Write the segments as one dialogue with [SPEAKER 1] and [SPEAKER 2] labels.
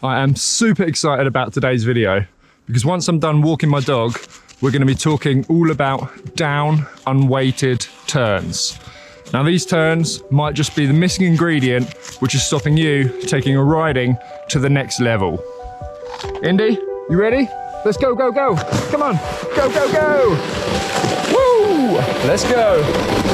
[SPEAKER 1] I am super excited about today's video because once I'm done walking my dog, we're going to be talking all about down unweighted turns. Now these turns might just be the missing ingredient which is stopping you taking your riding to the next level. Indy, you ready? Let's go, go, go. Come on, go, go, go. Woo! Let's go.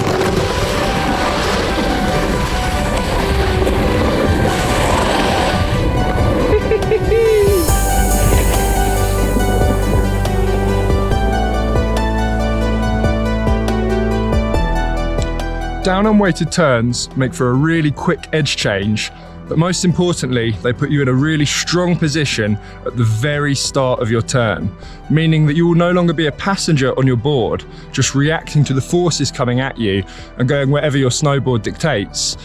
[SPEAKER 1] Down unweighted turns make for a really quick edge change, but most importantly, they put you in a really strong position at the very start of your turn, meaning that you will no longer be a passenger on your board, just reacting to the forces coming at you and going wherever your snowboard dictates.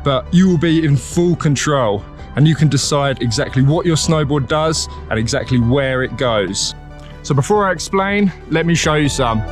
[SPEAKER 1] But you will be in full control and you can decide exactly what your snowboard does and exactly where it goes. So before I explain, let me show you some.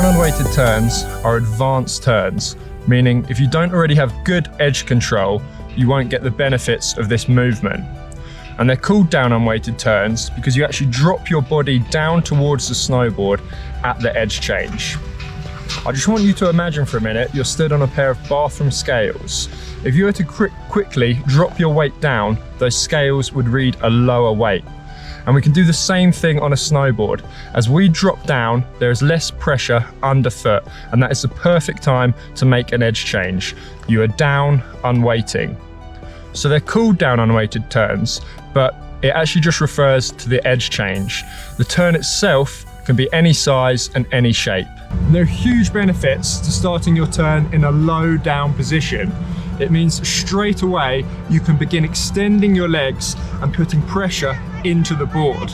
[SPEAKER 1] Unweighted turns are advanced turns, meaning if you don't already have good edge control, you won't get the benefits of this movement. And they're called down unweighted turns because you actually drop your body down towards the snowboard at the edge change. I just want you to imagine for a minute you're stood on a pair of bathroom scales. If you were to quickly drop your weight down, those scales would read a lower weight. And we can do the same thing on a snowboard. As we drop down, there is less pressure underfoot, and that is the perfect time to make an edge change. You are down unweighting. So they're called down unweighted turns, but it actually just refers to the edge change. The turn itself can be any size and any shape. And there are huge benefits to starting your turn in a low down position. It means straight away you can begin extending your legs and putting pressure into the board.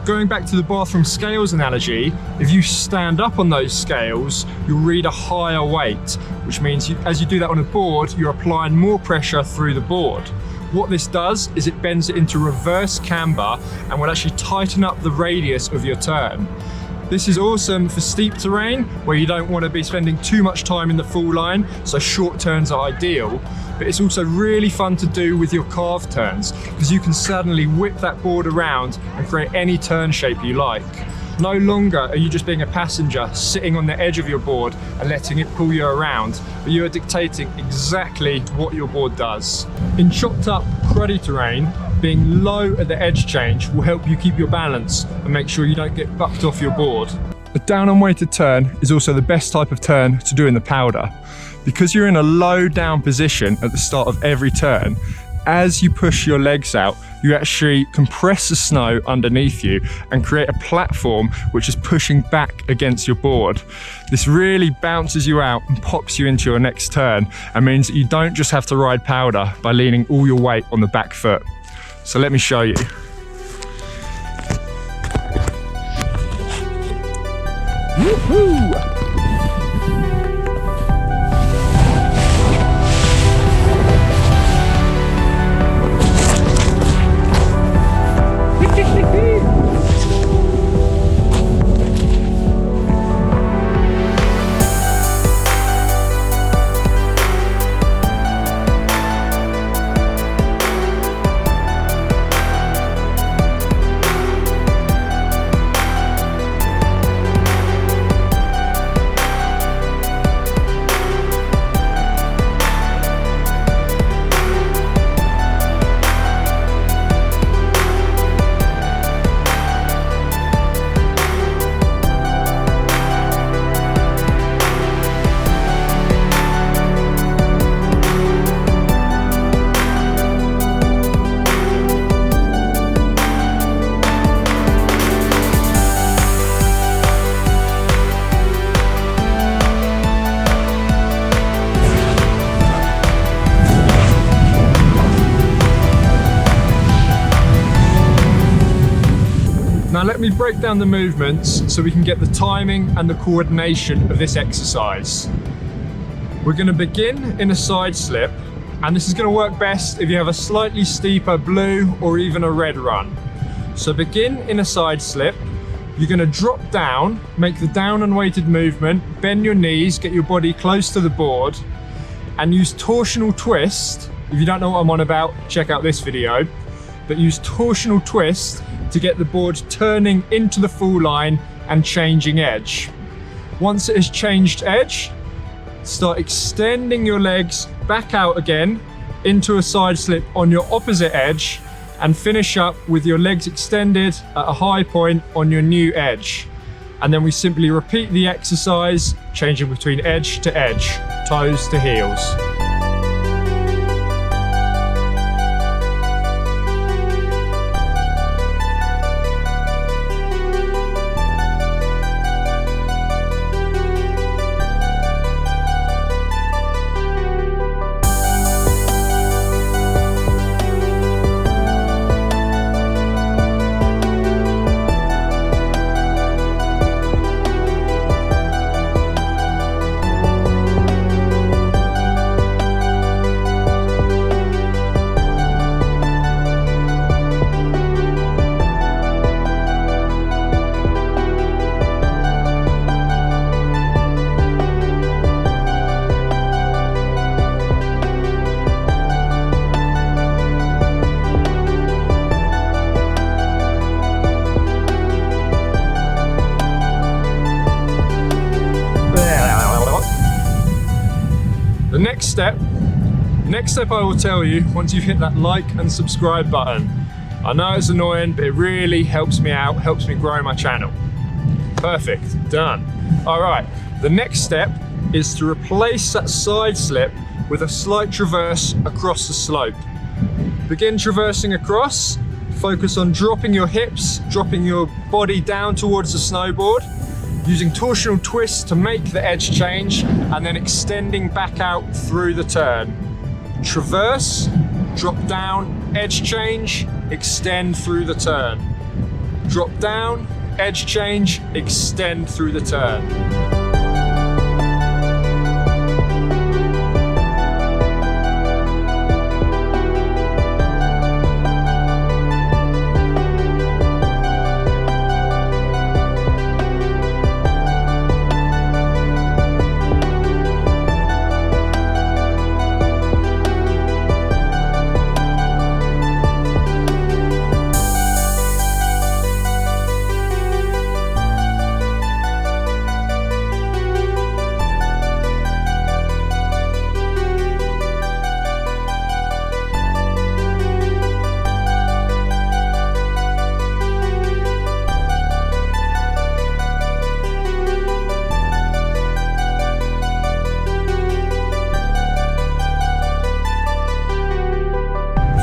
[SPEAKER 1] Going back to the bathroom scales analogy, if you stand up on those scales, you'll read a higher weight, which means as you do that on a board, you're applying more pressure through the board. What this does is it bends it into reverse camber and will actually tighten up the radius of your turn. This is awesome for steep terrain where you don't want to be spending too much time in the fall line, so short turns are ideal. But it's also really fun to do with your carved turns because you can suddenly whip that board around and create any turn shape you like. No longer are you just being a passenger sitting on the edge of your board and letting it pull you around, but you are dictating exactly what your board does. In chopped up, cruddy terrain, being low at the edge change will help you keep your balance and make sure you don't get bucked off your board. A down unweighted turn is also the best type of turn to do in the powder. Because you're in a low down position at the start of every turn, as you push your legs out, you actually compress the snow underneath you and create a platform which is pushing back against your board. This really bounces you out and pops you into your next turn and means that you don't just have to ride powder by leaning all your weight on the back foot. So let me show you. Woohoo! Now let me break down the movements so we can get the timing and the coordination of this exercise. We're going to begin in a side slip, and this is going to work best if you have a slightly steeper blue or even a red run. So begin in a side slip. You're going to drop down, make the down unweighted movement, bend your knees, get your body close to the board, and use torsional twist. If you don't know what I'm on about, check out this video. But use torsional twist to get the board turning into the fall line and changing edge. Once it has changed edge, start extending your legs back out again into a side slip on your opposite edge, and finish up with your legs extended at a high point on your new edge. And then we simply repeat the exercise, changing between edge to edge, toes to heels. The next step I will tell you once you've hit that like and subscribe button. I know it's annoying, but it really helps me out, helps me grow my channel. Perfect, done. All right, the next step is to replace that side slip with a slight traverse across the slope. Begin traversing across, focus on dropping your hips, dropping your body down towards the snowboard, using torsional twists to make the edge change, and then extending back out through the turn. Traverse, drop down, edge change, extend through the turn. Drop down, edge change, extend through the turn.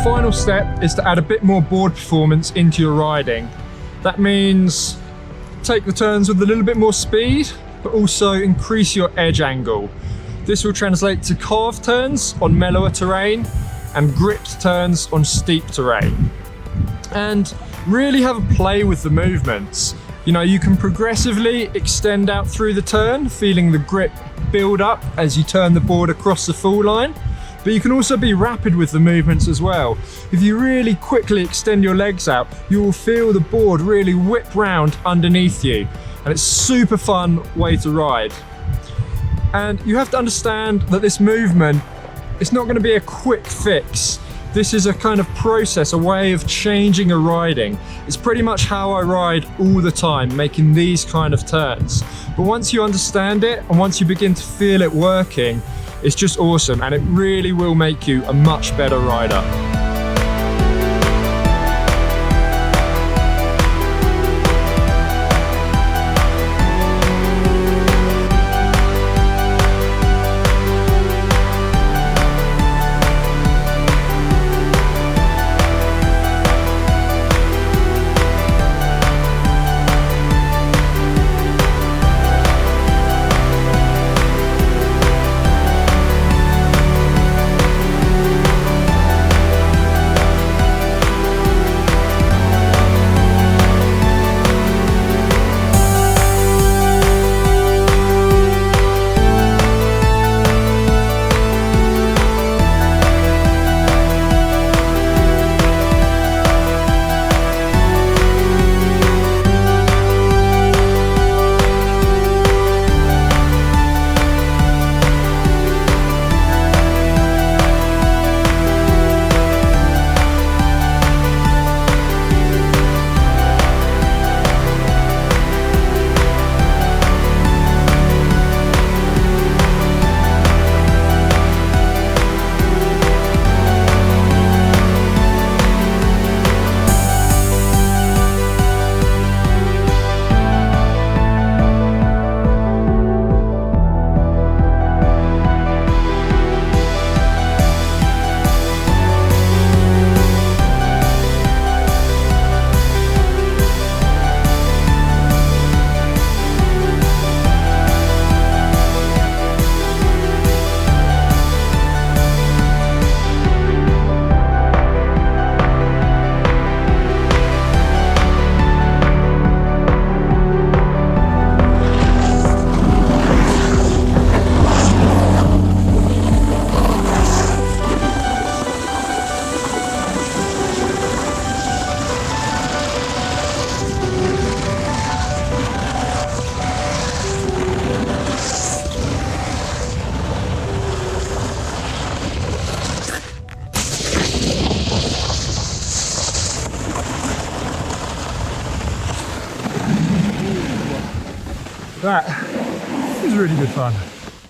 [SPEAKER 1] Final step is to add a bit more board performance into your riding. That means take the turns with a little bit more speed, but also increase your edge angle. This will translate to carved turns on mellower terrain and gripped turns on steep terrain. And really have a play with the movements. You know, you can progressively extend out through the turn, feeling the grip build up as you turn the board across the fall line. But you can also be rapid with the movements as well. If you really quickly extend your legs out, you will feel the board really whip round underneath you. And it's a super fun way to ride. And you have to understand that this movement, it's not going to be a quick fix. This is a kind of process, a way of changing a riding. It's pretty much how I ride all the time, making these kind of turns. But once you understand it, and once you begin to feel it working, it's just awesome, and it really will make you a much better rider.
[SPEAKER 2] That is really good fun.